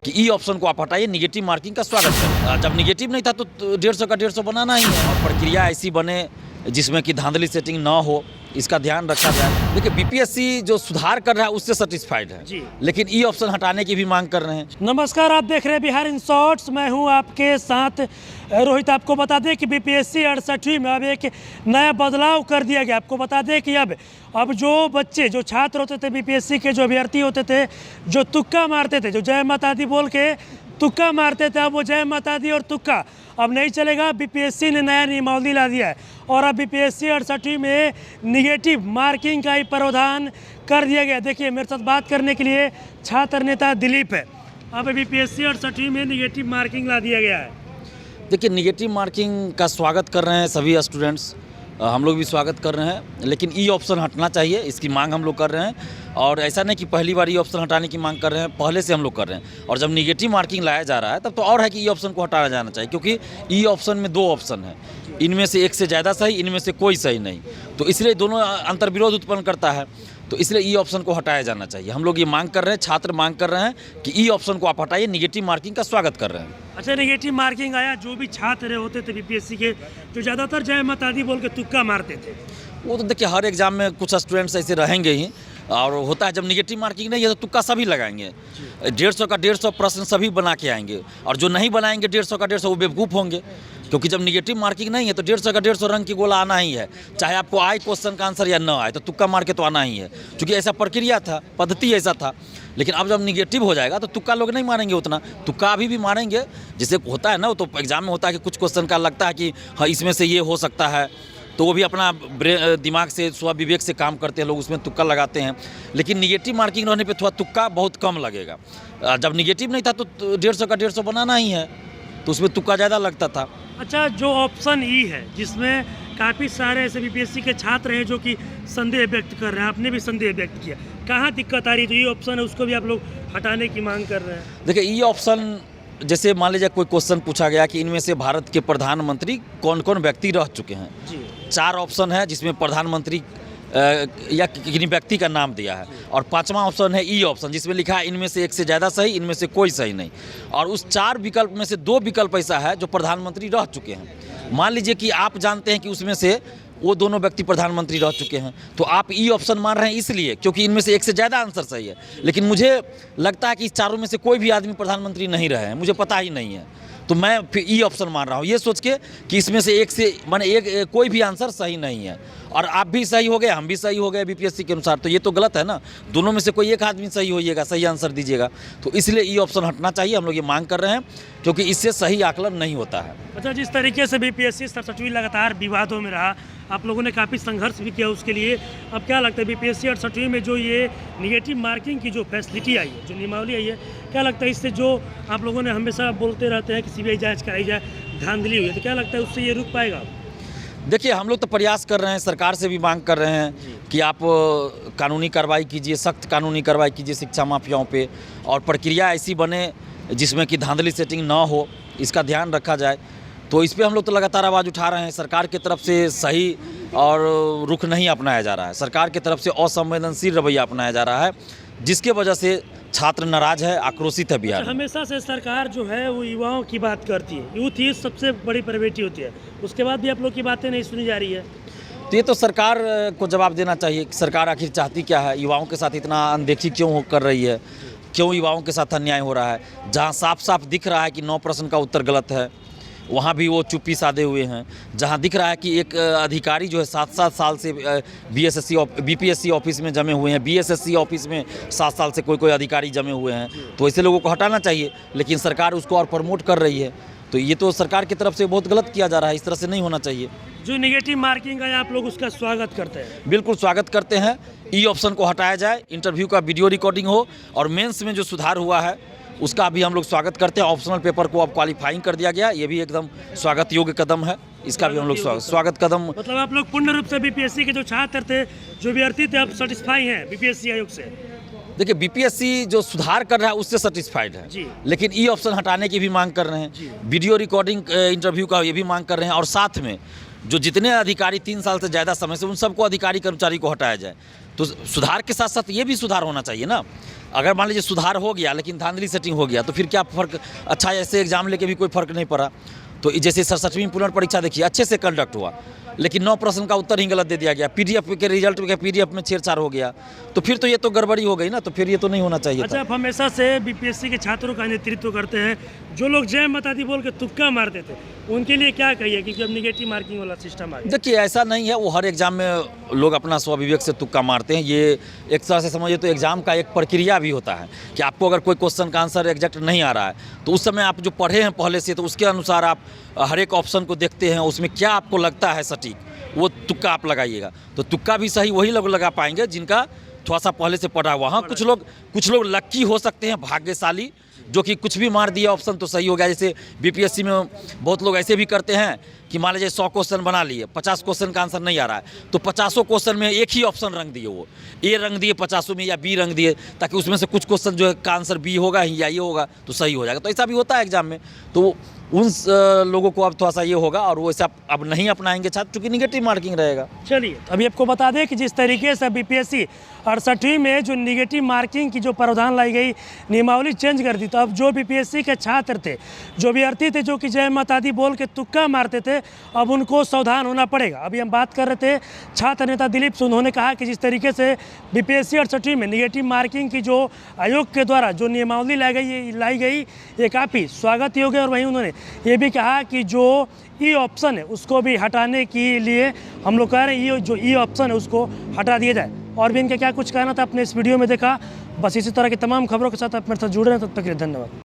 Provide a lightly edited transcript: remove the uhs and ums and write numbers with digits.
कि E option को आप हटाइए, निगेटिव मार्किंग का स्वागत करें। जब निगेटिव नहीं था तो 150 का 150 बनाना ही है और प्रक्रिया ऐसी बने जिसमें कि धांधली सेटिंग ना हो, इसका ध्यान रखा जाए। देखिए बीपीएससी जो सुधार कर रहा है उससे सेटिस्फाइड है जी। लेकिन ई ऑप्शन हटाने की भी मांग कर रहे हैं। नमस्कार, आप देख रहे हैं बिहार इन शॉर्ट्स। मैं हूं आपके साथ रोहित। आपको बता दें कि बीपीएससी 68वीं में अब एक नया बदलाव कर दिया गया। आपको बता दें कि अब जो बच्चे, जो छात्र होते थे, बीपीएससी के जो अभ्यर्थी होते थे, जो तुक्का मारते थे, जो जय माता दी बोल के तुक्का मारते थे, अब वो जय माता दी और तुक्का अब नहीं चलेगा। बीपीएससी ने नया नियमावली ला दिया है और अब बीपीएससी 68वीं में निगेटिव मार्किंग का ही प्रावधान कर दिया गया। देखिए, मेरे साथ बात करने के लिए छात्र नेता दिलीप है। अब बीपीएससी 68वीं में निगेटिव मार्किंग ला दिया गया है। देखिए निगेटिव मार्किंग का स्वागत कर रहे हैं सभी स्टूडेंट्स, हम लोग भी स्वागत कर रहे हैं, लेकिन ई ऑप्शन हटना चाहिए, इसकी मांग हम लोग कर रहे हैं। और ऐसा नहीं कि पहली बार ई ऑप्शन हटाने की मांग कर रहे हैं, पहले से हम लोग कर रहे हैं। और जब निगेटिव मार्किंग लाया जा रहा है तब तो और है कि ई ऑप्शन को हटाया जाना चाहिए, क्योंकि ई ऑप्शन में 2 ऑप्शन है, इनमें से एक से ज़्यादा सही, इनमें से कोई सही नहीं, तो इसलिए दोनों अंतर्विरोध उत्पन्न करता है। तो इसलिए ई ऑप्शन को हटाया जाना चाहिए। हम लोग ये मांग कर रहे हैं, छात्र मांग कर रहे हैं कि ई ऑप्शन को आप हटाइए, निगेटिव मार्किंग का स्वागत कर रहे हैं। अच्छा, नेगेटिव मार्किंग आया, जो भी छात्र होते थे बीपीएससी के, जो ज़्यादातर जय माता दी बोल के तुक्का मारते थे, वो तो देखिए हर एग्जाम में कुछ स्टूडेंट्स ऐसे रहेंगे ही, और होता है जब निगेटिव मार्किंग नहीं है तो तुक्का सभी लगाएंगे। 150 का 150 प्रश्न सभी बना के आएंगे, और जो नहीं बनाएंगे 150 का 150 वो बेवकूफ़ होंगे, क्योंकि जब निगेटिव मार्किंग नहीं है तो 150 का 150 रंग की गोला आना ही है, चाहे आपको आए क्वेश्चन का आंसर या ना आए, तो तुक्का मार के तो आना ही है, क्योंकि ऐसा प्रक्रिया था, पद्धति ऐसा था। लेकिन अब जब निगेटिव हो जाएगा तो तुक्का लोग नहीं मारेंगे उतना, तुक्का अभी भी मारेंगे। जैसे होता है ना, तो एग्जाम में होता है कि कुछ क्वेश्चन का लगता है कि हाँ इसमें से ये हो सकता है, तो वो भी अपना दिमाग से, स्वविवेक से काम करते हैं लोग, उसमें तुक्का लगाते हैं। लेकिन निगेटिव मार्किंग रहने पे थोड़ा तुक्का बहुत कम लगेगा। जब निगेटिव नहीं था तो 150 का 150 बनाना ही है, तो उसमें तुक्का ज़्यादा लगता था। अच्छा, जो ऑप्शन ई है, जिसमें काफ़ी सारे ऐसे बीपीएससी के छात्र हैं जो कि संदेह व्यक्त कर रहे हैं, आपने भी संदेह व्यक्त किया, कहाँ दिक्कत आ रही है? तो ये ऑप्शन है, उसको भी आप लोग हटाने की मांग कर रहे हैं। देखिए ये ऑप्शन, जैसे मान लीजिए कोई क्वेश्चन पूछा गया कि इनमें से भारत के प्रधानमंत्री कौन कौन व्यक्ति रह चुके हैं, जी। 4 ऑप्शन है जिसमें प्रधानमंत्री या किसी व्यक्ति का नाम दिया है, और 5वां ऑप्शन है ई ऑप्शन, जिसमें लिखा है इनमें से एक से ज़्यादा सही, इनमें से कोई सही नहीं। और उस 4 विकल्प में से 2 विकल्प ऐसा है जो प्रधानमंत्री रह चुके हैं। मान लीजिए कि आप जानते हैं कि उसमें से वो दोनों व्यक्ति प्रधानमंत्री रह चुके हैं, तो आप ई ऑप्शन मान रहे हैं इसलिए क्योंकि इनमें से एक से ज़्यादा आंसर सही है। लेकिन मुझे लगता है कि इस चारों में से कोई भी आदमी प्रधानमंत्री नहीं रहे हैं, मुझे पता ही नहीं है, तो मैं फिर ई ऑप्शन मान रहा हूँ, ये सोच के कि इसमें से एक से माने एक कोई भी आंसर सही नहीं है, और आप भी सही हो गए, हम भी सही हो गए बीपीएससी के अनुसार, तो ये तो गलत है ना। दोनों में से कोई एक आदमी सही होइएगा, सही आंसर दीजिएगा, तो इसलिए ई ऑप्शन हटना चाहिए। हम लोग ये मांग कर रहे हैं क्योंकि इससे सही आकलन नहीं होता है। अच्छा, जिस तरीके से बीपीएससी 67वीं लगातार विवादों में रहा, आप लोगों ने काफ़ी संघर्ष भी किया उसके लिए, अब क्या लगता है बीपीएससी 68वीं में जो ये निगेटिव मार्किंग की जो फैसिलिटी आई है, जो नियमावली आई है, क्या लगता है इससे, जो आप लोगों ने हमेशा बोलते रहते हैं कि सीबीआई जांच कराई जाए, धांधली हुई है, तो क्या लगता है उससे ये रुक पाएगा? देखिए हम लोग तो प्रयास कर रहे हैं, सरकार से भी मांग कर रहे हैं कि आप कानूनी कार्रवाई कीजिए, सख्त कानूनी कार्रवाई कीजिए शिक्षा माफियाओं पे, और प्रक्रिया ऐसी बने जिसमें कि धांधली सेटिंग ना हो, इसका ध्यान रखा जाए। तो इस पे हम लोग तो लगातार आवाज़ उठा रहे हैं। सरकार की तरफ से सही और रुख नहीं अपनाया जा रहा है, सरकार की तरफ से असंवेदनशील रवैया अपनाया जा रहा है, जिसके वजह से छात्र नाराज है, आक्रोशित है बिहार में। हमेशा से सरकार जो है वो युवाओं की बात करती है, यूथ ही सबसे बड़ी प्रायोरिटी होती है, उसके बाद भी आप लोग की बातें नहीं सुनी जा रही है। तो ये तो सरकार को जवाब देना चाहिए कि सरकार आखिर चाहती क्या है, युवाओं के साथ इतना अनदेखी क्यों कर रही है, क्यों युवाओं के साथ अन्याय हो रहा है। जहाँ साफ साफ दिख रहा है कि 9 प्रश्न का उत्तर गलत है, वहाँ भी वो चुप्पी साधे हुए हैं। जहाँ दिख रहा है कि एक अधिकारी जो है 7-7 साल से बीपीएससी ऑफिस में जमे हुए हैं, बीएसएससी ऑफिस में 7 साल से कोई अधिकारी जमे हुए हैं, तो ऐसे लोगों को हटाना चाहिए, लेकिन सरकार उसको और प्रमोट कर रही है। तो ये तो सरकार की तरफ से बहुत गलत किया जा रहा है, इस तरह से नहीं होना चाहिए। जो निगेटिव मार्किंग है, आप लोग उसका स्वागत करते हैं? बिल्कुल स्वागत करते हैं। ई ऑप्शन को हटाया जाए, इंटरव्यू का वीडियो रिकॉर्डिंग हो, और मेंस में जो सुधार हुआ है उसका भी हम लोग स्वागत करते हैं। ऑप्शनल पेपर को अब क्वालिफाइंग कर दिया गया, ये भी एकदम स्वागत योग्य कदम है, इसका भी हम लोग स्वागत कदम। मतलब आप लोग पूर्ण रूप से बीपीएससी के जो छात्र थे, जो अभ्यर्थी थे, अब सेटिस्फाई हैं बीपीएससी आयोग से? देखिए बीपीएससी जो सुधार कर रहा है उससे सेटिस्फाइड है, लेकिन ई ऑप्शन हटाने की भी मांग कर रहे हैं, वीडियो रिकॉर्डिंग इंटरव्यू का ये भी मांग कर रहे हैं, और साथ में जो जितने अधिकारी 3 साल से ज़्यादा समय से, उन सबको अधिकारी कर्मचारी को हटाया जाए। तो सुधार के साथ साथ ये भी सुधार होना चाहिए ना। अगर मान लीजिए सुधार हो गया लेकिन धांधली सेटिंग हो गया तो फिर क्या फ़र्क। अच्छा ऐसे एग्जाम लेके भी कोई फ़र्क नहीं पड़ा। तो जैसे 67वीं पुनर्परीक्षा देखिए अच्छे से कंडक्ट हुआ, लेकिन 9 प्रश्न का उत्तर ही गलत दे दिया गया, पीडीएफ के रिजल्ट के पीडीएफ में छेड़छाड़ हो गया, तो फिर तो ये तो गड़बड़ी हो गई ना, तो फिर ये तो नहीं होना चाहिए अच्छा, था। आप हमेशा से बीपीएससी के छात्रों का नेतृत्व करते हैं, जो लोग जय माता दी बोल के तुक्का मारते थे उनके लिए क्या कहिए, क्योंकि अब निगेटिव मार्किंग वाला सिस्टम आ गया। देखिए ऐसा नहीं है, वो हर एग्ज़ाम में लोग अपना स्वविवेक से तुक्का मारते हैं। ये एक तरह से समझिए तो एग्ज़ाम का एक प्रक्रिया भी होता है कि आपको अगर कोई क्वेश्चन का आंसर एग्जैक्ट नहीं आ रहा है तो उस समय आप जो पढ़े हैं पहले से, तो उसके अनुसार आप हर एक ऑप्शन को देखते हैं, उसमें क्या आपको लगता है सटीक, वो तुक्का आप लगाइएगा। तो तुक्का भी सही वही लोग लगा पाएंगे जिनका थोड़ा सा पहले से पढ़ा हुआ। हाँ, कुछ लोग लक्की हो सकते हैं, भाग्यशाली, जो कि कुछ भी मार दिया ऑप्शन तो सही हो गया। जैसे बीपीएससी में बहुत लोग ऐसे भी करते हैं कि मान लीजिए 100 क्वेश्चन बना लिए, 50 क्वेश्चन का आंसर नहीं आ रहा है, तो 50 क्वेश्चन में एक ही ऑप्शन रंग दिए, वो ए रंग दिए 50 में या बी रंग दिए, ताकि उसमें से कुछ क्वेश्चन जो है का आंसर बी होगा या ये होगा तो सही हो जाएगा। तो ऐसा भी होता है एग्जाम में, तो उन लोगों को अब थोड़ा सा ये होगा और वो ऐसा अब नहीं अपनाएंगे छात्र, चूँकि निगेटिव मार्किंग रहेगा। चलिए, अभी आपको बता दें कि जिस तरीके से बीपीएससी 68वीं में जो निगेटिव मार्किंग की जो प्रावधान लाई गई, नियमावली चेंज कर दी, तो अब जो बीपीएससी के छात्र थे, जो अभ्यर्थी थे जो कि जय माता दी बोल के तुक्का मारते थे, अब उनको सावधान होना पड़ेगा। अभी हम बात कर रहे थे छात्र नेता दिलीप से, उन्होंने कहा कि जिस तरीके से बीपीएससी 68वीं में निगेटिव मार्किंग की जो आयोग के द्वारा जो नियमावली लाई गई ये काफ़ी स्वागत योग्य है। और वहीं उन्होंने ये भी कहा कि जो ई ऑप्शन है उसको भी हटाने के लिए हम लोग कह रहे हैं, ये जो ई ऑप्शन है उसको हटा दिया जाए। और भी इनका क्या कुछ कहना था अपने इस वीडियो में देखा। बस इसी तरह की तमाम खबरों के साथ आप मेरे साथ जुड़े हैं, तब तक के लिए धन्यवाद।